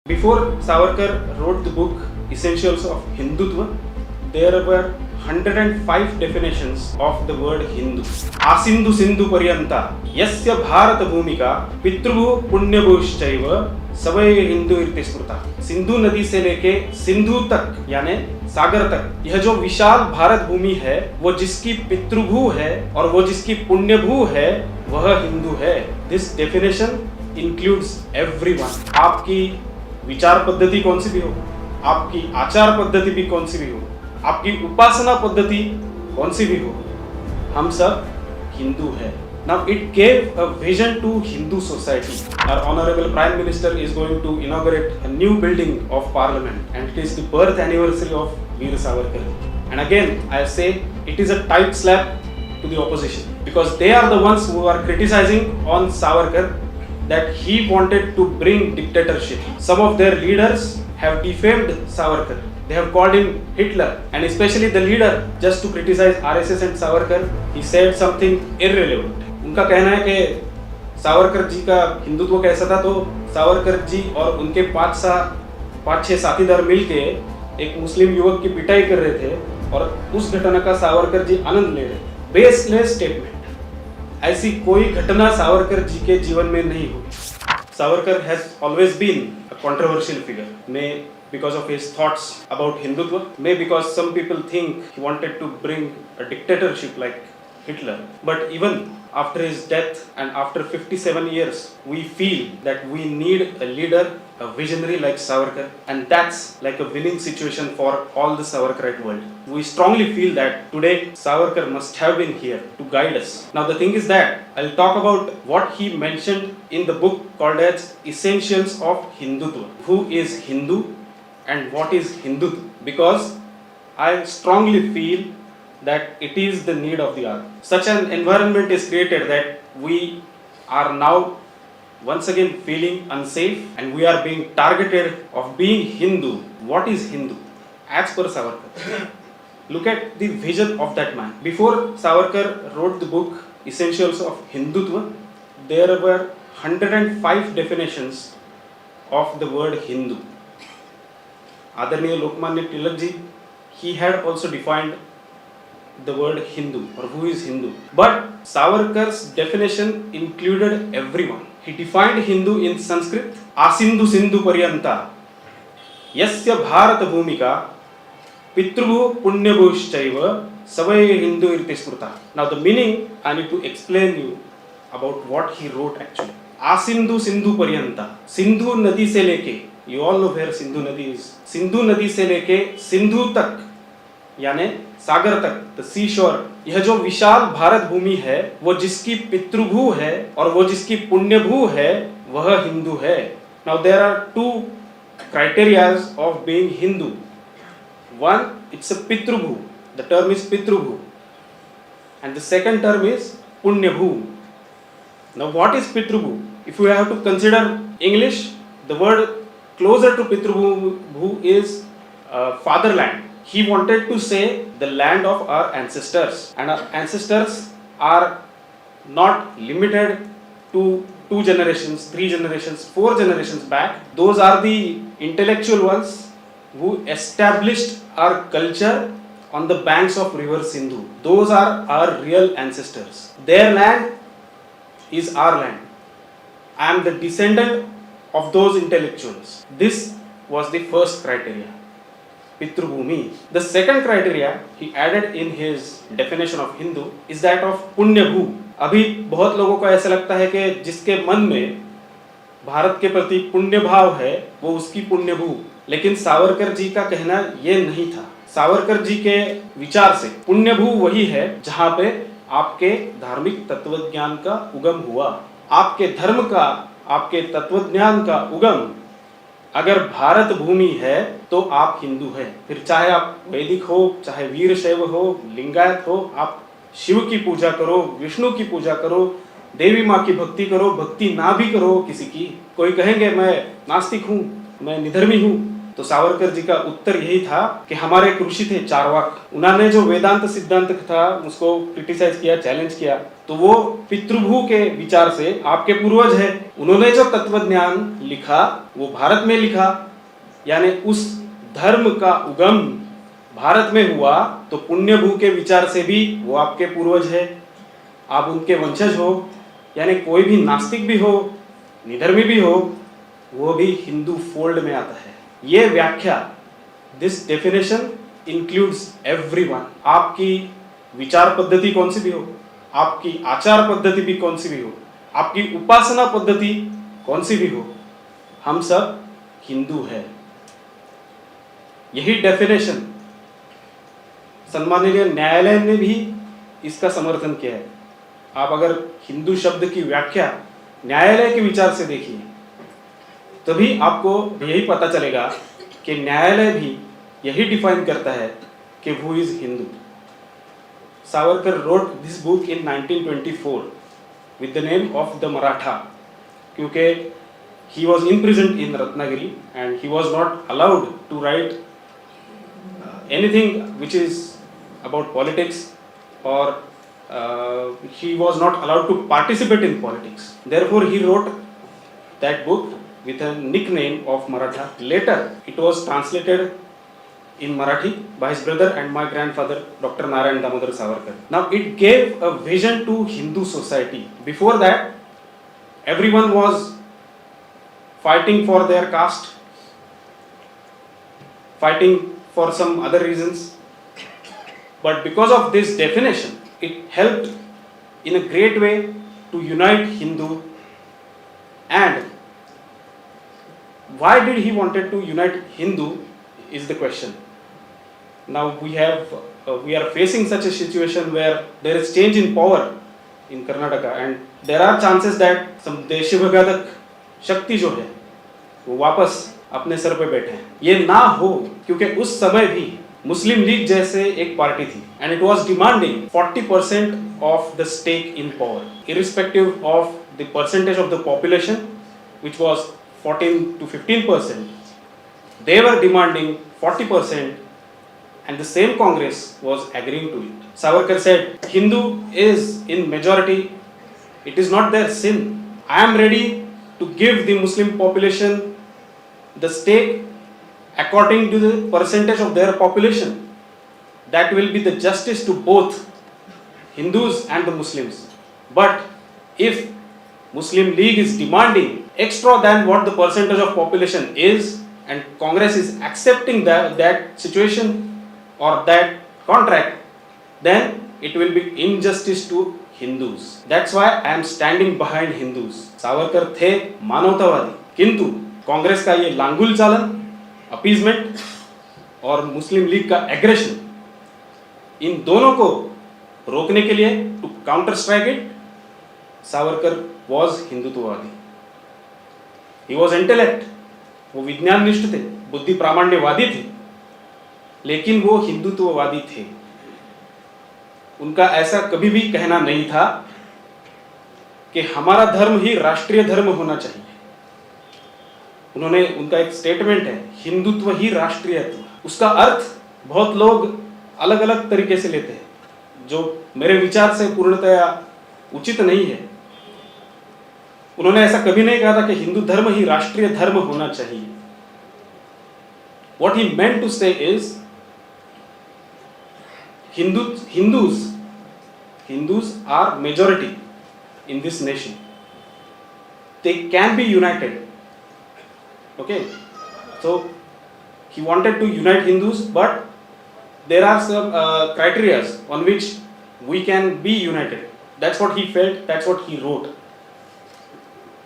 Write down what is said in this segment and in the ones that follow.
Before Savarkar wrote the book Essentials of Hindutva, there were 105 definitions of the word Hindu. Asindu Sindhu Paryanta Yasya Bharata Bhumika Pitrubhu Punyabhushchaiv सवय हिंदू इति स्मृता। सिंधु नदी से लेके सिंधु तक यानी सागर तक यह जो विशाल भारत भूमि है वो जिसकी पितृभू है और वो जिसकी पुण्यभू है वह हिंदू है। This definition includes everyone. आपकी विचार पद्धति कौन सी भी हो, आपकी आचार पद्धति भी कौन सी भी हो, आपकी उपासना पद्धति कौन सी भी हो, हम सब हिंदू है। Now it gave a vision to Hindu society. Our Honorable Prime Minister is going to inaugurate a new building of Parliament, and it is the birth anniversary of Veer Savarkar. And again, I say it is a tight slap to the opposition because they are the ones who are criticizing on Savarkar that he wanted to bring dictatorship. Some of their leaders have defamed Savarkar. They have called him Hitler, and especially the leader, just to criticize RSS and Savarkar, he said something irrelevant. उनका कहना है कि सावरकर जी का हिंदुत्व कैसा था, तो सावरकर जी और उनके पाँच छह साथीदार मिलके एक मुस्लिम युवक की पिटाई कर रहे थे और उस घटना का सावरकर जी आनंद ले रहे। Baseless statement. ऐसी कोई घटना सावरकर जी के जीवन में नहीं हुई। Savarkar has always been a controversial figure, may because of his thoughts about Hindutva, may because some people think he wanted to bring a dictatorship like Hitler. But even after his death and after 57 years, we feel that we need a leader, a visionary like Savarkar, and that's like a winning situation for all the Savarkarite world. We strongly feel that today Savarkar must have been here to guide us. Now the thing is that I'll talk about what he mentioned in the book called as Essentials of Hindutva. Who is Hindu and what is Hindutva? Because I strongly feel that it is the need of the hour. Such an environment is created that we are now once again feeling unsafe and we are being targeted of being Hindu. What is Hindu? As per Savarkar. Look at the vision of that man. Before Savarkar wrote the book Essentials of Hindutva, there were 105 definitions of the word Hindu. Adarniya Lokmanya Tilak ji, he had also defined the word Hindu or who is Hindu. But Savarkar's definition included everyone. He defined Hindu in Sanskrit, Asindu Sindhu Paryanta Yasya Bharata Bhumika Pitrubhu Punyabhushchaiv Savay Hindu Irti Smrta. Now the meaning I need to explain you about what he wrote actually. Asindu Sindhu Paryanta, Sindhu Nadi se leke, you all know where Sindhu Nadi is. Sindhu Nadi se leke Sindhu tak यानी सागर तक, the सी शोर, यह जो विशाल भारत भूमि है वो जिसकी पितृभू है और वो जिसकी पुण्यभू है वह हिंदू है। Now there are two criterias of being Hindu. One, it's a pitribhu, the term is pitribhu, and the second term is punyabhu. Now what is pitribhu? If you have to consider English, the word closer to pitribhu is fatherland. He wanted to say the land of our ancestors, and our ancestors are not limited to 2 generations, 3 generations, 4 generations back. Those are the intellectual ones who established our culture on the banks of river Sindhu. Those are our real ancestors. Their land is our land. I am the descendant of those intellectuals. This was the first criteria. Pitrubhumi. The second criteria he added in his definition of Hindu is that of पुण्यभू. अभी बहुत लोगों को ऐसा लगता है कि जिसके मन में भारत के प्रति पुण्य भाव है वो उसकी पुण्यभू, लेकिन सावरकर जी का कहना ये नहीं था। सावरकर जी के विचार से पुण्यभू वही है जहाँ पे आपके धार्मिक तत्वज्ञान का उगम हुआ। आपके धर्म का, आपके तत्वज्ञान का उगम अगर भारत भूमि है तो आप हिंदू हैं। फिर चाहे आप वैदिक हो, चाहे वीर शैव हो, लिंगायत हो, आप शिव की पूजा करो, विष्णु की पूजा करो, देवी माँ की भक्ति करो, भक्ति ना भी करो किसी की। कोई कहेंगे मैं नास्तिक हूँ, मैं निधर्मी हूँ, तो सावरकर जी का उत्तर यही था कि हमारे एक ऋषि थे चारवाक, उन्होंने जो वेदांत सिद्धांत था उसको क्रिटिसाइज किया, चैलेंज किया, तो वो पितृभू के विचार से आपके पूर्वज है। उन्होंने जो तत्वज्ञान लिखा वो भारत में लिखा, यानी उस धर्म का उगम भारत में हुआ, तो पुण्यभू के विचार से भी वो आपके पूर्वज है, आप उनके वंशज हो। यानी कोई भी नास्तिक भी हो, निधर्मी भी हो, वो भी हिंदू फोल्ड में आता है। ये व्याख्या, दिस डेफिनेशन इंक्लूड्स एवरीवन। आपकी विचार पद्धति कौन सी भी हो, आपकी आचार पद्धति भी कौन सी भी हो, आपकी उपासना पद्धति कौन सी भी हो, हम सब हिंदू है। यही डेफिनेशन सम्माननीय न्यायालय ने भी इसका समर्थन किया है। आप अगर हिंदू शब्द की व्याख्या न्यायालय के विचार से देखिए, तभी आपको यही पता चलेगा कि न्यायालय भी यही डिफाइन करता है कि who is Hindu. Savarkar wrote this book in 1924 with the name of the Maratha, क्योंकि he was imprisoned in Ratnagiri and he was not allowed to write anything which is about politics, or he was not allowed to participate in politics. Therefore, he wrote that book with a nickname of Maratha. Later, it was translated in Marathi by his brother and my grandfather, Dr. Narayan Damodar Savarkar. Now, it gave a vision to Hindu society. Before that, everyone was fighting for their caste, fighting for some other reasons. But because of this definition, it helped in a great way to unite Hindu. And why did he wanted to unite Hindu is the question. Now we are facing such a situation where there is change in power in Karnataka, and there are chances that some देशभगातक शक्ति जो है वो वापस अपने sir पे बैठे हैं। ये ना हो, क्योंकि उस समय भी मुस्लिम लीग जैसे एक पार्टी थी, and it was demanding 40% of the stake in power, irrespective of the percentage of the population, which was 14 to 15%. They were demanding 40%, and the same Congress was agreeing to it. Savarkar said, Hindu is in majority, it is not their sin. I am ready to give the Muslim population the stake according to the percentage of their population. That will be the justice to both Hindus and the Muslims. But if Muslim League is demanding extra than what the percentage of population is, and Congress is accepting that situation or that contract, then it will be injustice to Hindus. That's why I am standing behind Hindus. Savarkar थे मानवतावादी, किंतु कांग्रेस का ये लांगुल चालन, appeasement और मुस्लिम league का aggression, इन दोनों को रोकने के लिए, to counter strike it, Savarkar was हिंदुत्ववादी. ही वॉज इंटेलेक्ट, वो विज्ञाननिष्ठ थे, बुद्धि प्रामाण्यवादी थे, लेकिन वो हिंदुत्ववादी थे. उनका ऐसा कभी भी कहना नहीं था कि हमारा धर्म ही राष्ट्रीय धर्म होना चाहिए. उनका एक स्टेटमेंट है, हिंदुत्व ही राष्ट्रीयत्व. उसका अर्थ बहुत लोग अलग अलग तरीके से लेते हैं, जो मेरे विचार से पूर्णतया उचित नहीं है. उन्होंने ऐसा कभी नहीं कहा था कि हिंदू धर्म ही राष्ट्रीय धर्म होना चाहिए. What he meant to say is, Hindus are majority in this nation. They can be united. Okay, so he wanted to unite Hindus, but there are some criteria on which we can be united. That's what he felt, that's what he wrote.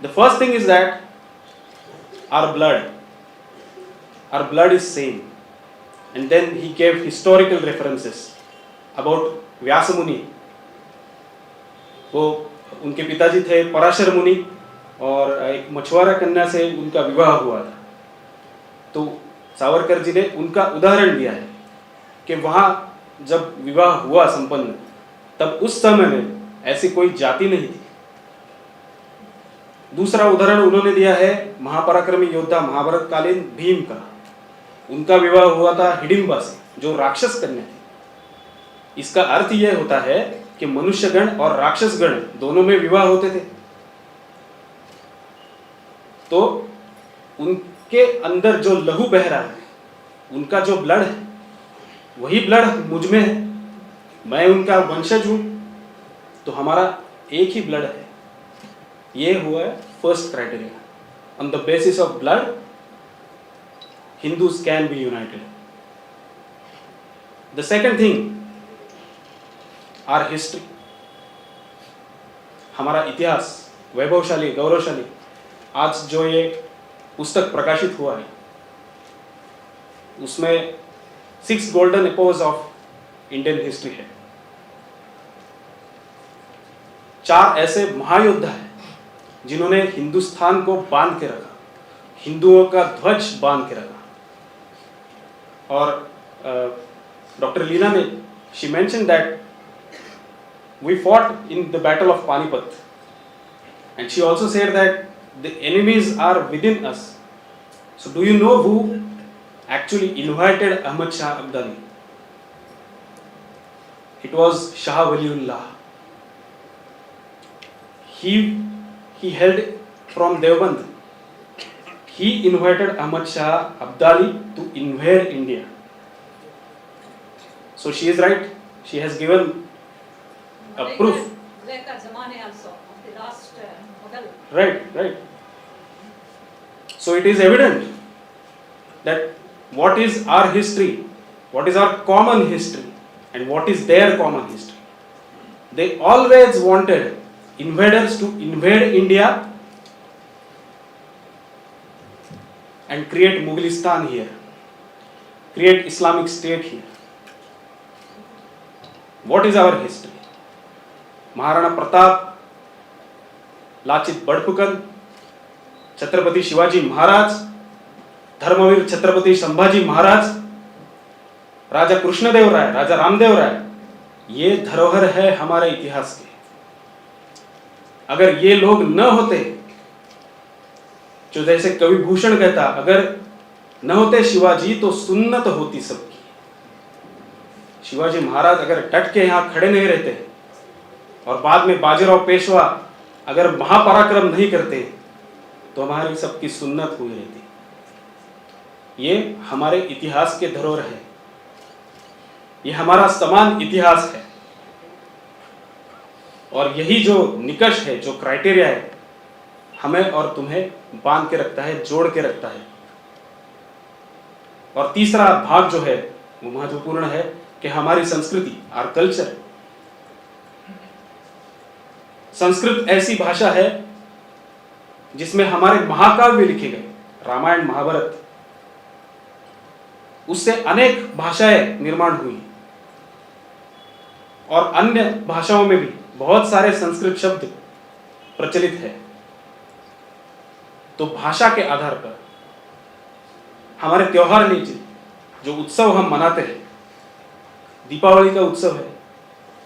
The first thing is that our blood is same. And then he gave historical references about व्यास मुनि. वो उनके पिताजी थे पराशर मुनि, और एक मछुआरा कन्या से उनका विवाह हुआ था. तो सावरकर जी ने उनका उदाहरण दिया है कि वहाँ जब विवाह हुआ संपन्न, तब उस समय में ऐसी कोई जाति नहीं थी. दूसरा उदाहरण उन्होंने दिया है महापराक्रमी योद्धा महाभारत कालीन भीम का. उनका विवाह हुआ था हिडिंबा से, जो राक्षस कन्या थी. इसका अर्थ यह होता है कि मनुष्यगण और राक्षसगण दोनों में विवाह होते थे, तो उनके अंदर जो लहू बह रहा है, उनका जो ब्लड है, वही ब्लड मुझ में है, मैं उनका वंशज हूं, तो हमारा एक ही ब्लड है। ये हुआ है first criteria. On the basis of blood Hindus can be united. The second thing, our history, हमारा इतिहास वैभवशाली गौरवशाली। आज जो ये पुस्तक प्रकाशित हुआ है उसमें 6 गोल्डन एपोज ऑफ इंडियन हिस्ट्री है। 4 ऐसे महायोद्धा हैं जिन्होंने हिंदुस्तान को बांध के रखा, हिंदुओं का ध्वज बांध के रखा। और डॉक्टर लीना ने, she mentioned that we fought in the battle of Panipat, and she also said that the enemies are within us. So do you know who actually invited Ahmad Shah Abdali? It was Shah Waliullah. He hailed from Deoband. He invited Ahmad Shah Abdali to invade India. So she is right. She has given a proof. Like Zamane also, of the last Mughal. Right. So it is evident that what is our history, what is our common history, and what is their common history. They always wanted invaders to invade India and create Mughalistan here, create Islamic State here. What is our history? Maharana Pratap, Lachit बड़फुकन, Chhatrapati Shivaji Maharaj, Dharmveer Chhatrapati Sambhaji Maharaj, राजा कृष्णदेव राय, राजा रामदेव राय, ये धरोहर है हमारे इतिहास के। अगर ये लोग न होते, जो जैसे कवि भूषण कहता, अगर न होते शिवाजी तो सुन्नत होती सबकी। शिवाजी महाराज अगर डट के यहां खड़े नहीं रहते और बाद में बाजीराव पेशवा अगर महापराक्रम नहीं करते तो हमारी सबकी सुन्नत हुई रहती। ये हमारे इतिहास के धरोहर है, ये हमारा समान इतिहास है, और यही जो निकष है, जो क्राइटेरिया है, हमें और तुम्हें बांध के रखता है, जोड़ के रखता है। और तीसरा भाग जो है वो महत्वपूर्ण है कि हमारी संस्कृति, आर कल्चर। संस्कृत ऐसी भाषा है जिसमें हमारे महाकाव्य लिखे गए, रामायण महाभारत, उससे अनेक भाषाएं निर्माण हुई, और अन्य भाषाओं में भी बहुत सारे संस्कृत शब्द प्रचलित है। तो भाषा के आधार पर हमारे त्योहार लीजिए, जो उत्सव हम मनाते हैं, दीपावली का उत्सव है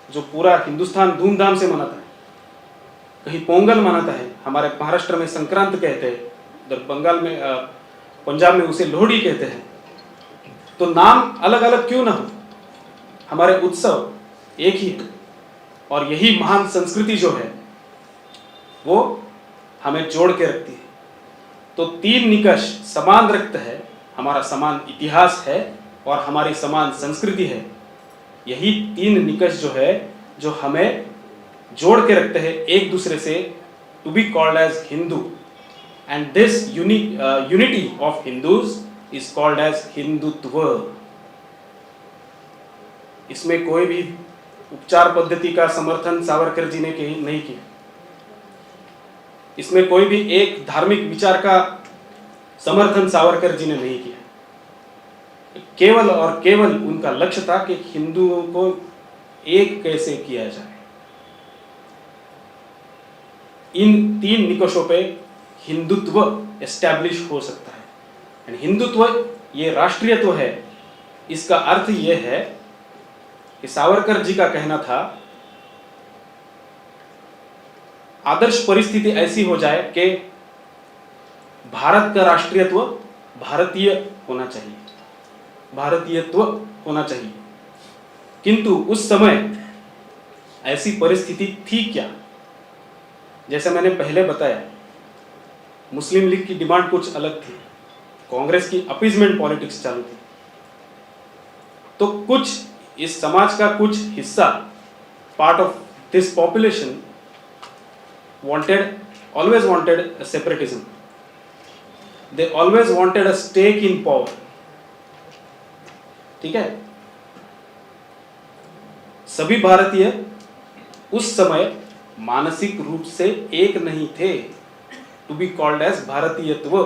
जो पूरा हिंदुस्तान धूमधाम से मनाता है, कहीं पोंगल मनाता है, हमारे महाराष्ट्र में संक्रांत कहते हैं, उधर बंगाल में पंजाब में उसे लोहड़ी कहते हैं। तो नाम अलग अलग क्यों ना हो, हमारे उत्सव एक ही है, और यही महान संस्कृति जो है वो हमें जोड़ के रखती है। तो 3 निकष समान रखता है, हमारा समान इतिहास है और हमारी समान संस्कृति है। यही 3 निकष जो है जो हमें जोड़ के रखते हैं एक दूसरे से, to be called as Hindu, and this unity of Hindus is called as Hindutva. इसमें कोई भी उपचार पद्धति का समर्थन सावरकर जी ने नहीं किया, इसमें कोई भी एक धार्मिक विचार का समर्थन सावरकर जी ने नहीं किया। केवल और केवल उनका लक्ष्य था कि हिंदुओं को एक कैसे किया जाए। इन 3 निकषों पे हिंदुत्व एस्टैब्लिश हो सकता है। एंड हिंदुत्व ये राष्ट्रीयत्व है। इसका अर्थ ये है कि सावरकर जी का कहना था, आदर्श परिस्थिति ऐसी हो जाए कि भारत का राष्ट्रीयत्व भारतीय होना चाहिए, भारतीयत्व होना चाहिए। किंतु उस समय ऐसी परिस्थिति थी क्या? जैसे मैंने पहले बताया, मुस्लिम लीग की डिमांड कुछ अलग थी, कांग्रेस की अपीजमेंट पॉलिटिक्स चालू थी। तो कुछ इस समाज का कुछ हिस्सा, part of this population always wanted a separatism. They always wanted a stake in power. ठीक है? सभी भारतीय उस समय मानसिक रूप से एक नहीं थे, to be called as भारतीयत्व.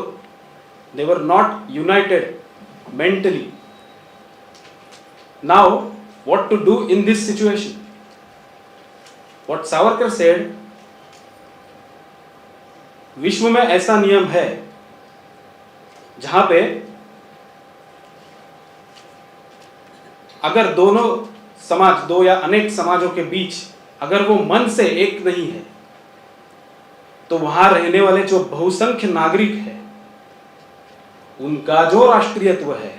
They were not united mentally. Now, what to do in this situation? What Savarkar said, विश्व में ऐसा नियम है जहां पे अगर दोनों समाज, दो या अनेक समाजों के बीच अगर वो मन से एक नहीं है, तो वहां रहने वाले जो बहुसंख्य नागरिक है, उनका जो राष्ट्रीयत्व है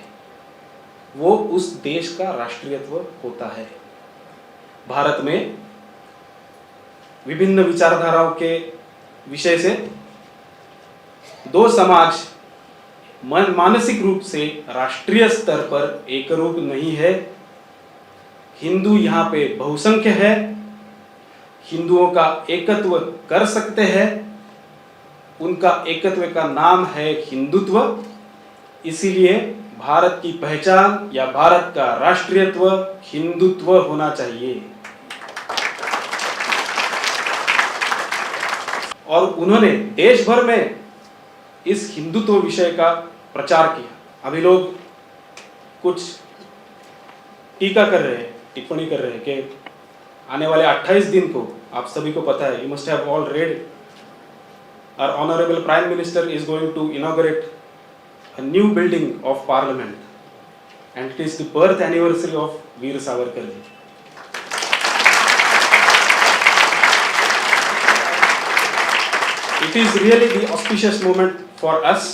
वो उस देश का राष्ट्रीयत्व होता है। भारत में विभिन्न विचारधाराओं के विषय से दो समाज मानसिक रूप से राष्ट्रीय स्तर पर एकरूप नहीं है। हिंदू यहाँ पे बहुसंख्य है, हिंदुओं का एकत्व कर सकते हैं, उनका एकत्व का नाम है हिंदुत्व। इसीलिए भारत की पहचान या भारत का राष्ट्रीयत्व हिंदुत्व होना चाहिए। और उन्होंने देश भर में इस हिंदुत्व विषय का प्रचार किया। अभी लोग कुछ टीका कर रहे हैं, टिप्पणी कर रहे हैं कि आने वाले 28 दिन को, आप सभी को पता है, you must have all read, our honourable prime minister is going to inaugurate a new building of parliament and it is the birth anniversary of Veer Savarkar ji. It is really the auspicious moment for us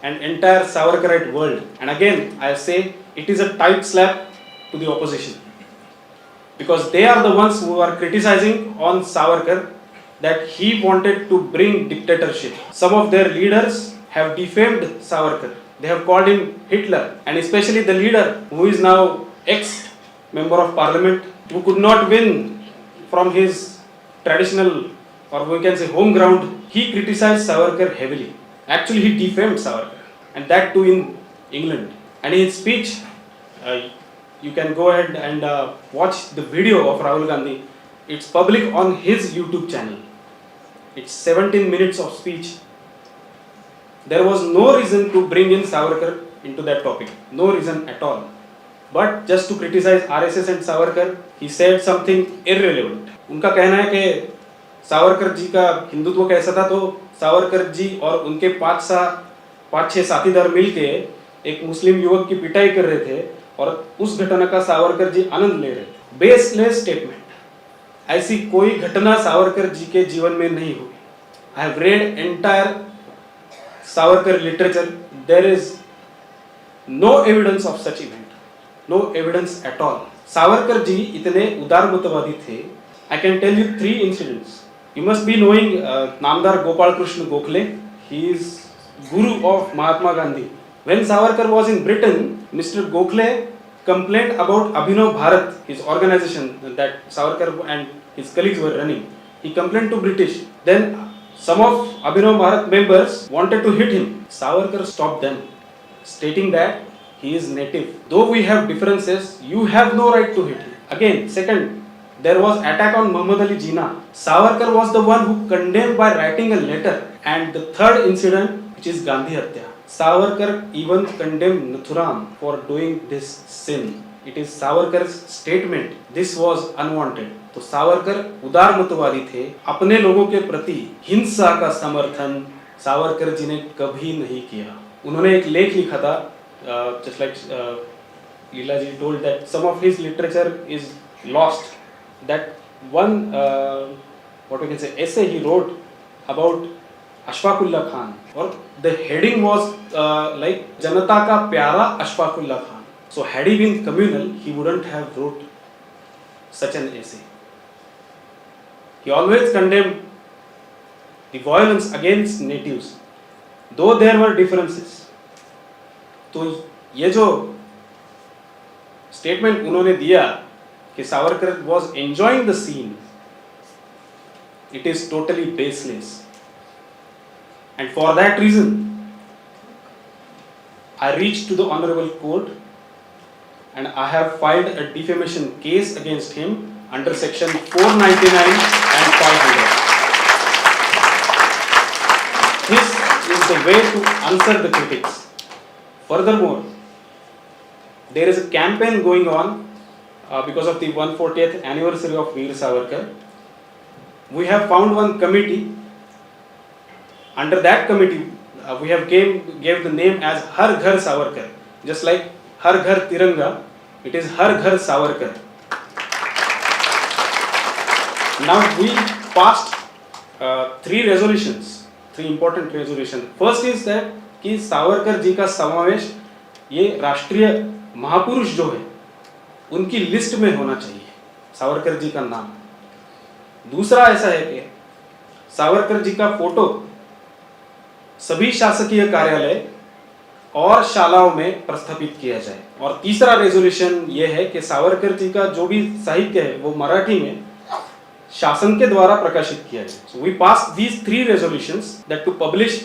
and entire Savarkarite world. And again, I say it is a tight slap to the opposition, because they are the ones who are criticizing on Savarkar that he wanted to bring dictatorship. Some of their leaders have defamed Savarkar. They have called him Hitler, and especially the leader who is now ex-member of parliament, who could not win from his traditional, or we can say home ground. He criticized Savarkar heavily. Actually, he defamed Savarkar, and that too in England. And in his speech, you can go ahead and watch the video of Rahul Gandhi. It's public on his YouTube channel. It's 17 minutes of speech. There was no reason to bring in Savarkar into that topic. No reason at all. But just to criticize RSS and Savarkar, he said something irrelevant. उनका कहना है कि सावरकर जी का हिंदुत्व कैसा था, तो सावरकर जी और उनके 5-6 साथीदार मिलके एक मुस्लिम युवक की पिटाई कर रहे थे और उस घटना का सावरकर जी आनंद ले रहे थे। Baseless statement. ऐसी कोई घटना सावरकर जी के जीवन में नहीं हुई। I have read entire Savarkar literature, there is no evidence of such event, no evidence at all. Savarkar ji इतने उदारमतवादी थे। I can tell you 3 incidents. You must be knowing Namdar Gopal Krishna Gokhale. He is guru of Mahatma Gandhi. When Savarkar was in Britain, Mr. Gokhale complained about Abhinav Bharat, his organization that Savarkar and his colleagues were running. He complained to British. Then some of Abhinav Bharat members wanted to hit him. Savarkar stopped them, stating that he is native. Though we have differences, you have no right to hit him. Again, second, there was attack on Muhammad Ali Jinnah. Savarkar was the one who condemned by writing a letter. And the third incident, which is Gandhi Hatya, Savarkar even condemned Nathuram for doing this sin. It is Savarkar's statement. This was unwanted. तो सावरकर उदारमतवादी थे। अपने लोगों के प्रति हिंसा का समर्थन सावरकर जी ने कभी नहीं किया। उन्होंने एक लेख लिखा था, just like Leela ji told that some of his literature is lost. That one, what we can say, essay he wrote about Ashfaqullah Khan, or the heading was like Janata ka pyara Ashfaqullah Khan. So had he been communal, he wouldn't have wrote such an essay. He always condemned the violence against natives, though there were differences. तो ये जो statement उन्होंने दिया कि Savarkar was enjoying the scene, it is totally baseless. And for that reason, I reached to the Honorable Court and I have filed a defamation case against him under section 499 and 500. This is the way to answer the critics. Furthermore, there is a campaign going on because of the 140th anniversary of Veer Savarkar. We have found one committee. Under that committee, we have gave the name as Har Ghar Savarkar. Just like Har Ghar Tiranga, it is Har Ghar Savarkar. Now we passed three important resolutions. First is that कि सावरकर जी का समावेश ये राष्ट्रीय महापुरुष जो है उनकी list में होना चाहिए, सावरकर जी का नाम। दूसरा ऐसा है कि सावरकर जी का फोटो सभी शासकीय कार्यालय और शालाओं में प्रस्थापित किया जाए। और तीसरा रेजोल्यूशन ये है कि सावरकर जी का जो भी साहित्य है वो मराठी में शासन के द्वारा प्रकाशित किया जाए। So we passed these three resolutions that to publish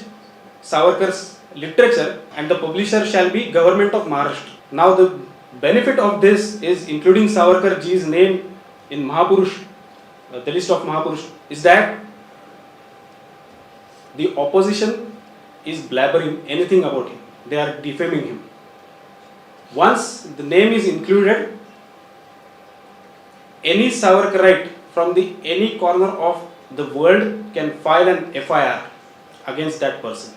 Savarkar's literature, and the publisher shall be Government of Maharashtra. Now the benefit of this is including Savarkar ji's name in Mahapurush, the list of Mahapurush, is that the opposition is blabbering anything about him. They are defaming him. Once the name is included, any Savarkarite from any corner of the world can file an FIR against that person.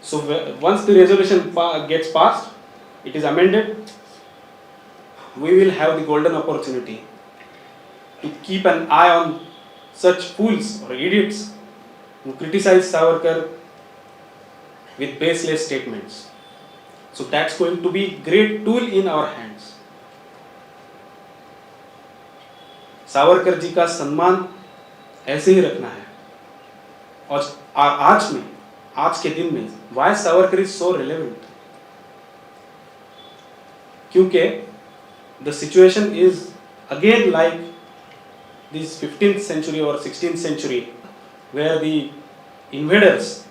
So once the resolution gets passed, it is amended, we will have the golden opportunity to keep an eye on such fools or idiots who criticize Savarkar with baseless statements. So that's going to be great tool in our hands. Savarkar ji का सम्मान ऐसे ही रखना है। और आज के दिन में why Savarkar is so relevant? क्योंकि the situation is again like this 15th century or 16th century where the invaders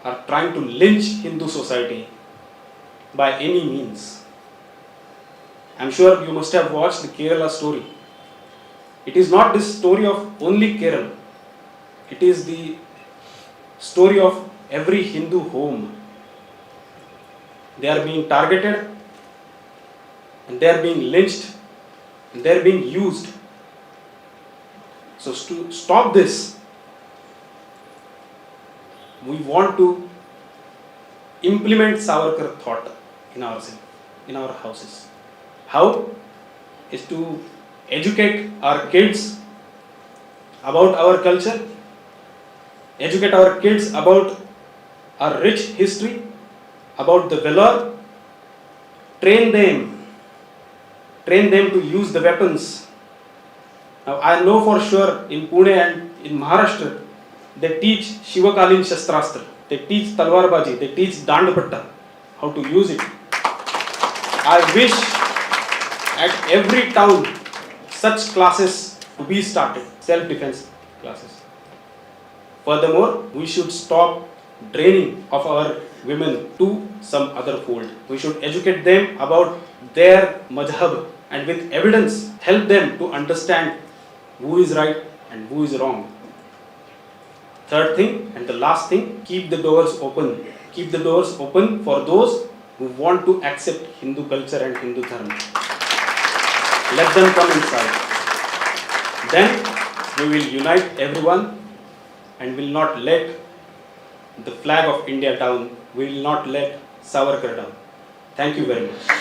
are trying to lynch Hindu society by any means. I'm sure you must have watched the Kerala story. It is not the story of only Kerala. It is the story of every Hindu home. They are being targeted and they are being lynched and they are being used. So to stop this, we want to implement Savarkar thought in our houses. How? Is to educate our kids about our culture, educate our kids about our rich history, about the valor, train them to use the weapons. Now I know for sure in Pune and in Maharashtra they teach Shivakalin Shastrastra, they teach Talwarbaji, they teach Dandpatta, how to use it. I wish at every town such classes to be started, self-defense classes. Furthermore, we should stop draining of our women to some other fold. We should educate them about their madhab and with evidence help them to understand who is right and who is wrong. Third thing and the last thing, keep the doors open. Keep the doors open for those who want to accept Hindu culture and Hindu dharma. Let them come inside. Then we will unite everyone and will not let the flag of India down. We will not let Savarkar down. Thank you very much.